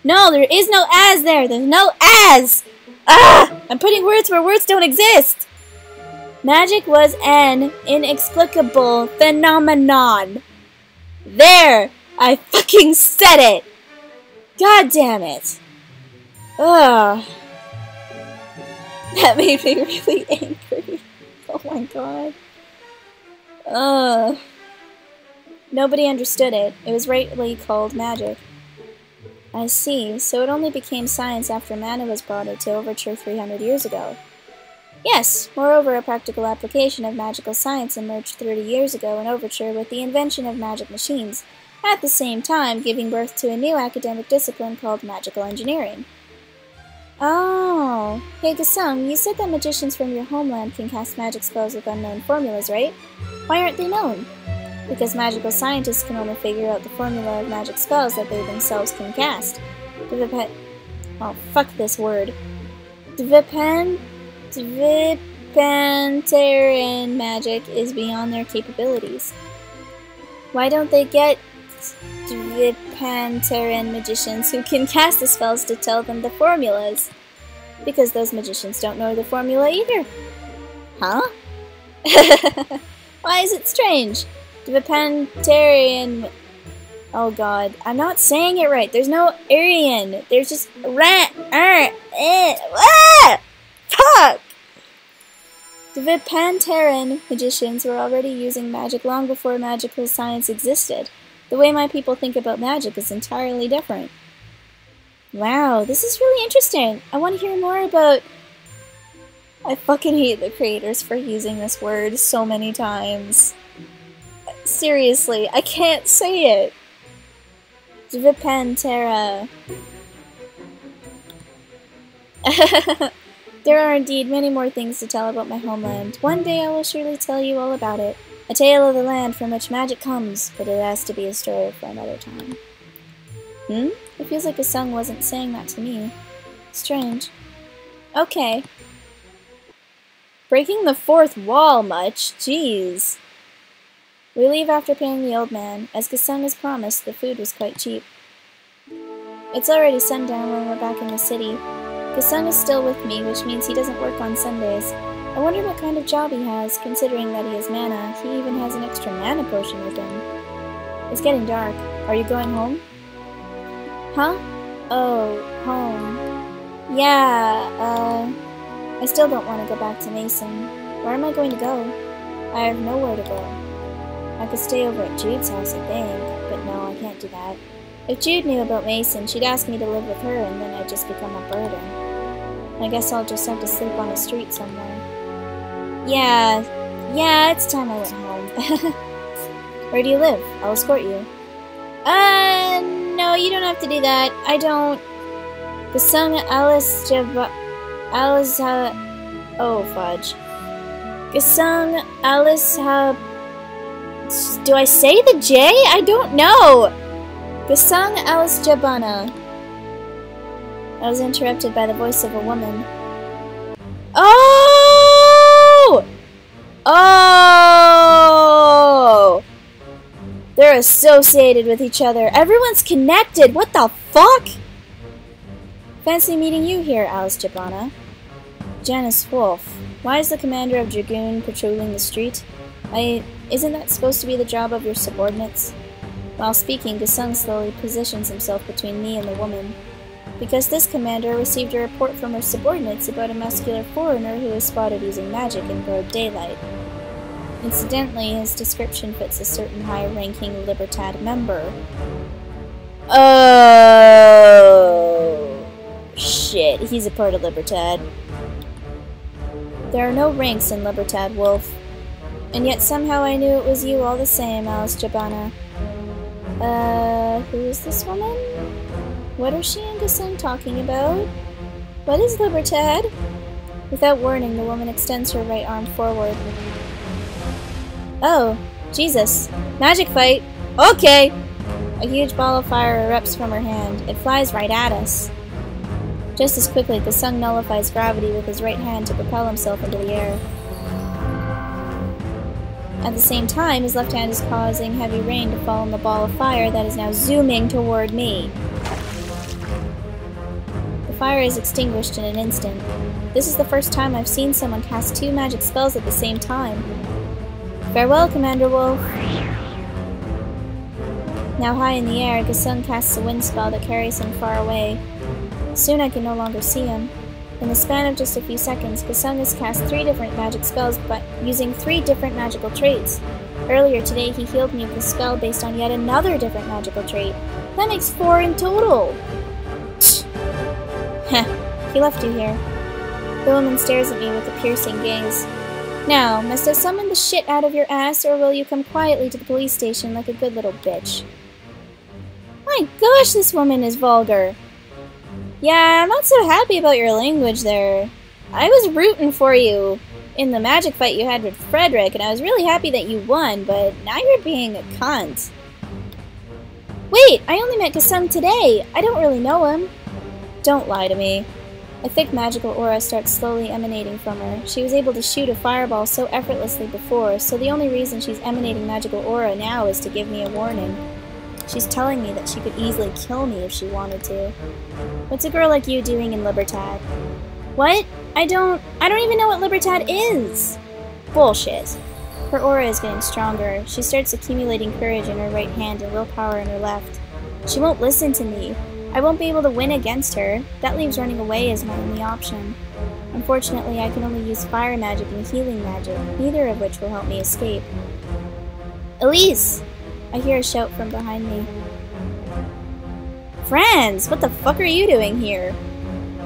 No, there is no as there. There's no as. Ah! I'm putting words where words don't exist. Magic was an inexplicable phenomenon. There! I fucking said it! God damn it. Ugh. That made me really angry. Oh my god. Ugh. Nobody understood it. It was rightly called magic. I see. So it only became science after mana was brought into Overture 300 years ago. Yes, moreover, a practical application of magical science emerged 30 years ago in Overture with the invention of magic machines, at the same time giving birth to a new academic discipline called magical engineering. Oh, hey Gasung, you said that magicians from your homeland can cast magic spells with unknown formulas, right? Why aren't they known? Because magical scientists can only figure out the formula of magic spells that they themselves can cast. Oh, fuck this word. Dvipantaran magic is beyond their capabilities. Why don't they get Dvipantaran magicians who can cast the spells to tell them the formulas? Because those magicians don't know the formula either. Huh? Why is it strange? Dvipantaran... Oh god, I'm not saying it right. There's no Aryan. There's just Fuck! The Dvipantaran magicians were already using magic long before magical science existed. The way my people think about magic is entirely different. Wow, this is really interesting. I want to hear more about... I fucking hate the creators for using this word so many times. Seriously, I can't say it. Dvipantara. There are indeed many more things to tell about my homeland. One day I will surely tell you all about it. A tale of the land from which magic comes, but it has to be a story for another time. It feels like Gasung wasn't saying that to me. Strange. Okay. Breaking the fourth wall much? Jeez. We leave after paying the old man. As Gasung has promised, the food was quite cheap. It's already sundown when we're back in the city. Gasung is still with me, which means he doesn't work on Sundays. I wonder what kind of job he has, considering that he has mana. He even has an extra mana potion with him. It's getting dark. Are you going home? Huh? Oh, home. Yeah, I still don't want to go back to Mason. Where am I going to go? I have nowhere to go. I could stay over at Jude's house, I think, but no, I can't do that. If Jude knew about Mason, she'd ask me to live with her, and then I'd just become a burden. I guess I'll just have to sleep on the street somewhere. Yeah, it's time I went home. Where do you live? I'll escort you. No, you don't have to do that. I don't. Gasung oh, fudge. Gasung do I say the J? I don't know! Gasung Jabana. I was interrupted by the voice of a woman. Oh! Oh! They're associated with each other. Everyone's connected. What the fuck? Fancy meeting you here, Alice Jabana. Janice Wolf. Why is the commander of Dragoon patrolling the street? Isn't that supposed to be the job of your subordinates? While speaking, Gasung slowly positions himself between me and the woman. Because this commander received a report from her subordinates about a muscular foreigner who was spotted using magic in broad daylight. Incidentally, his description fits a certain high-ranking Libertad member. Oh, shit, he's a part of Libertad. There are no ranks in Libertad, Wolf. And yet somehow I knew it was you all the same, Alice Jabana. Who is this woman? What are she and Gasung talking about? What is Libertad? Without warning, the woman extends her right arm forward. Oh, Jesus. Magic fight! Okay! A huge ball of fire erupts from her hand. It flies right at us. Just as quickly, Gasung nullifies gravity with his right hand to propel himself into the air. At the same time, his left hand is causing heavy rain to fall on the ball of fire that is now zooming toward me. The fire is extinguished in an instant. This is the first time I've seen someone cast 2 magic spells at the same time. Farewell, Commander Wolf. Now high in the air, Gasung casts a wind spell that carries him far away. Soon I can no longer see him. In the span of just a few seconds, Gasung has cast 3 different magic spells but using 3 different magical traits. Earlier today, he healed me with a spell based on yet another different magical trait. That makes 4 in total! Heh, he left you here. The woman stares at me with a piercing gaze. Now, must I summon the shit out of your ass, or will you come quietly to the police station like a good little bitch? My gosh, this woman is vulgar. Yeah, I'm not so happy about your language there. I was rooting for you in the magic fight you had with Frederick, and I was really happy that you won, but now you're being a cunt. Wait, I only met Gasung today. I don't really know him. Don't lie to me. A thick magical aura starts slowly emanating from her. She was able to shoot a fireball so effortlessly before, so the only reason she's emanating magical aura now is to give me a warning. She's telling me that she could easily kill me if she wanted to. What's a girl like you doing in Libertad? What? I don't even know what Libertad is! Bullshit. Her aura is getting stronger. She starts accumulating courage in her right hand and willpower in her left. She won't listen to me. I won't be able to win against her. That leaves running away as my only option. Unfortunately, I can only use fire magic and healing magic, neither of which will help me escape. Elise! I hear a shout from behind me. Franz, what the fuck are you doing here?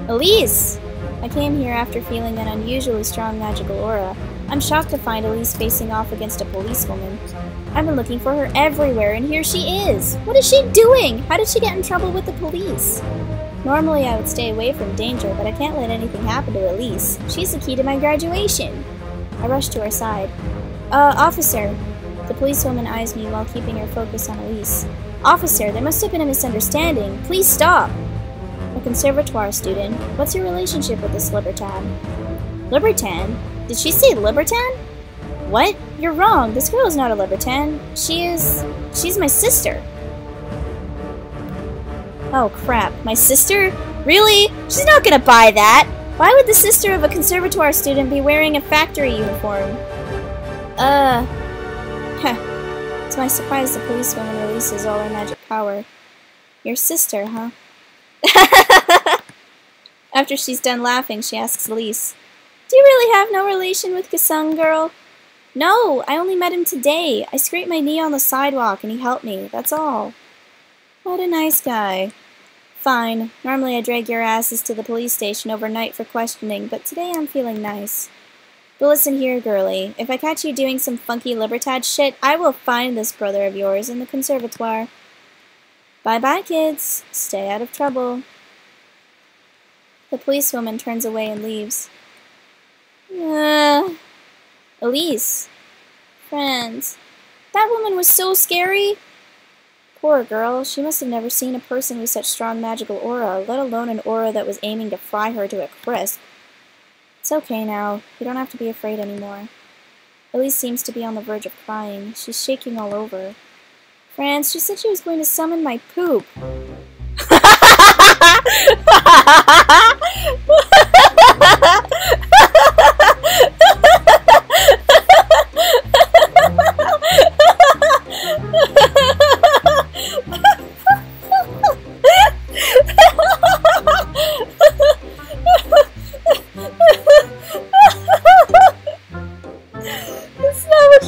Elise! I came here after feeling an unusually strong magical aura. I'm shocked to find Elise facing off against a policewoman. I've been looking for her everywhere, and here she is! What is she doing? How did she get in trouble with the police? Normally I would stay away from danger, but I can't let anything happen to Elise. She's the key to my graduation. I rush to her side. Officer. The policewoman eyes me while keeping her focus on Elise. Officer, there must have been a misunderstanding. Please stop! A conservatoire student. What's your relationship with this Libertad? Libertad? Did she say Libertad? What? You're wrong. This girl is not a Libertad. She's my sister. Oh crap, my sister? Really? She's not gonna buy that! Why would the sister of a conservatoire student be wearing a factory uniform? To my surprise, the policewoman releases all her magic power. Your sister, huh? After she's done laughing, she asks Elise, do you really have no relation with Gasung, girl? No, I only met him today. I scraped my knee on the sidewalk and he helped me, that's all. What a nice guy. Fine, normally I drag your asses to the police station overnight for questioning, but today I'm feeling nice. But listen here, girlie. If I catch you doing some funky Libertad shit, I will find this brother of yours in the conservatoire. Bye-bye, kids. Stay out of trouble. The policewoman turns away and leaves. Elise. Franz. That woman was so scary. Poor girl. She must have never seen a person with such strong magical aura, let alone an aura that was aiming to fry her to a crisp. It's okay now. You don't have to be afraid anymore. Elise seems to be on the verge of crying. She's shaking all over. Franz, she said she was going to summon my poop. That's not what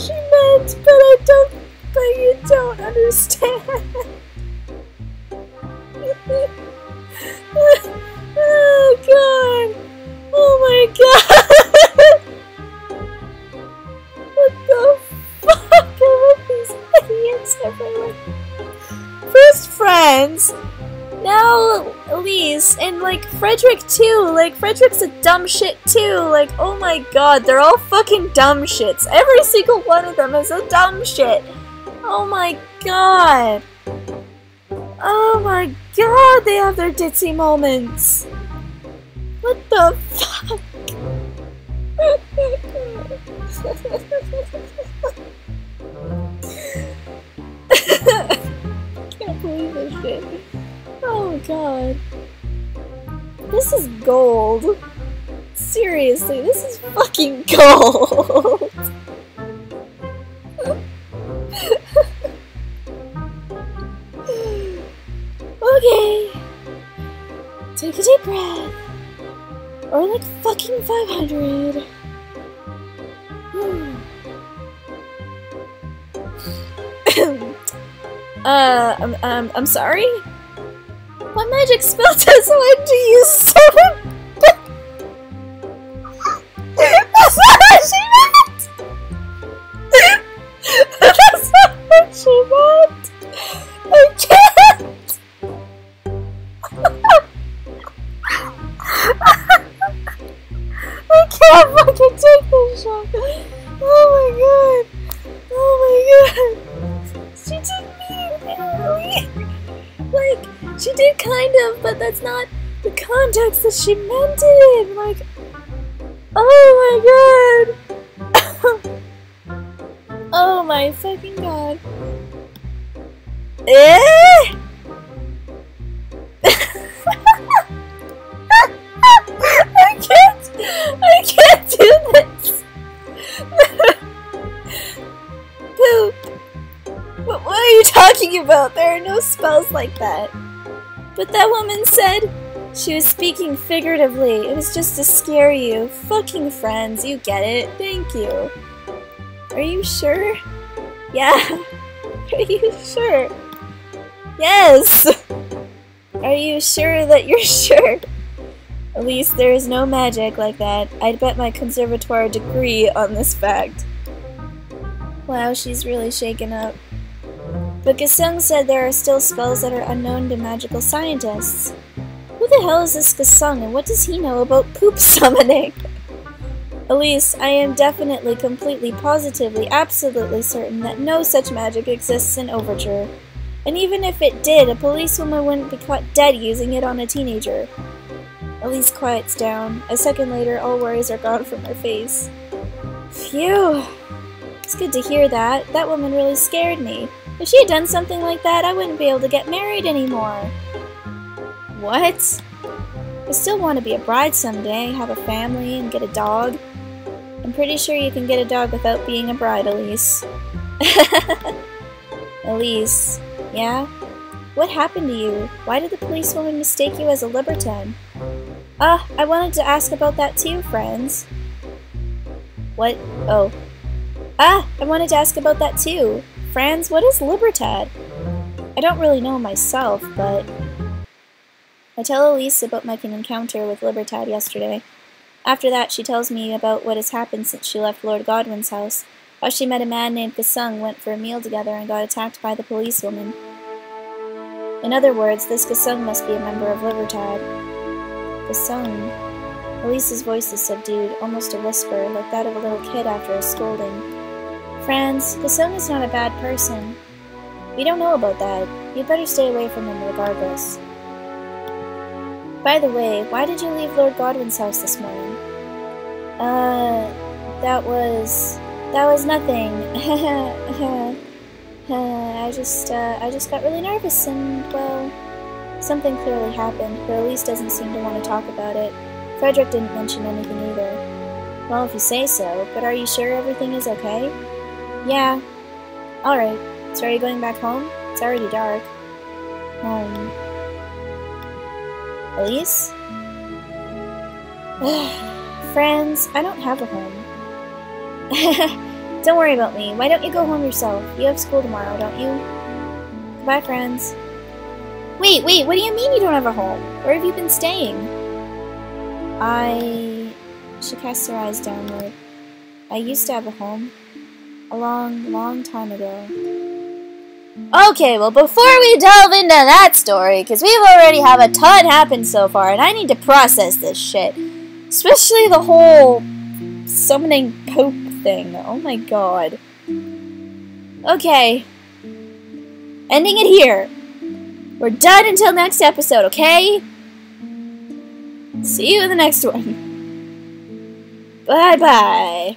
god! What the fuck are with these idiots everywhere? First friends, now Elise, and like Frederick too. Like Frederick's a dumb shit too. Like, oh my god, they're all fucking dumb shits. Every single one of them is a dumb shit. Oh my god. Oh my god, they have their ditzy moments. What the fuck? Can't believe this shit. Oh god. This is gold. Seriously, this is fucking gold. Okay. Take a deep breath. Or like fucking 500. I'm sorry? What magic spell does one to use summon? That's not what she meant! That's not what she meant! I can't! I can't fucking take this shot! Oh my god! Oh my god! She didn't mean it literally! Like, she did kind of, but that's not the context that she meant it in! Like, oh my god! Oh my fucking god. Eh? I can't do this! Poop! What are you talking about? There are no spells like that. But that woman said she was speaking figuratively. It was just to scare you. Fucking friends, you get it. Thank you. Are you sure? Yeah. Are you sure? Yes! Are you sure that you're sure? At least there is no magic like that. I'd bet my conservatoire degree on this fact. Wow, she's really shaken up. But Gasung said there are still spells that are unknown to magical scientists. Who the hell is this Gasung, and what does he know about poop summoning? Elise, I am definitely, completely, positively, absolutely certain that no such magic exists in Overture. And even if it did, a policewoman wouldn't be caught dead using it on a teenager. Elise quiets down. A second later, all worries are gone from her face. Phew. It's good to hear that. That woman really scared me. If she had done something like that, I wouldn't be able to get married anymore. What? I still want to be a bride someday, have a family, and get a dog. I'm pretty sure you can get a dog without being a bride, Elise. Elise, yeah? What happened to you? Why did the policewoman mistake you as a libertine? I wanted to ask about that too, friends. What? Oh. I wanted to ask about that too. Franz, what is Libertad? I don't really know myself, but... I tell Elise about my encounter with Libertad yesterday. After that, she tells me about what has happened since she left Lord Godwin's house, how she met a man named Gasung, went for a meal together, and got attacked by the policewoman. In other words, this Gasung must be a member of Libertad. Gasung. Elise's voice is subdued, almost a whisper, like that of a little kid after a scolding. Franz, Gasung is not a bad person. We don't know about that. You'd better stay away from him regardless. By the way, why did you leave Lord Godwin's house this morning? That was nothing. I just got really nervous and, well, something clearly happened, but Elise doesn't seem to want to talk about it. Frederick didn't mention anything either. Well, if you say so, but are you sure everything is okay? Yeah. Alright. So are you going back home? It's already dark. Home. Elise? Friends, I don't have a home. Don't worry about me. Why don't you go home yourself? You have school tomorrow, don't you? Goodbye, friends. Wait, what do you mean you don't have a home? Where have you been staying? I She casts her eyes downward. I used to have a home. A long, long time ago. Okay, well before we delve into that story, because we've already have a ton happened so far, and I need to process this shit. Especially the whole summoning Pope thing. Oh my god. Okay. Ending it here. We're done until next episode, okay? See you in the next one. Bye-bye.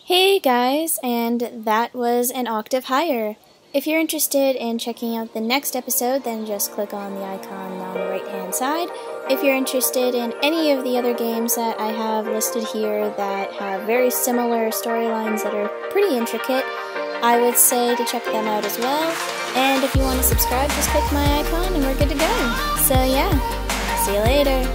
Hey guys, and that was an octave higher. If you're interested in checking out the next episode, then just click on the icon on the right-hand side. If you're interested in any of the other games that I have listed here that have very similar storylines that are pretty intricate, I would say to check them out as well. And if you want to subscribe, just click my icon and we're good to go. So yeah, see you later.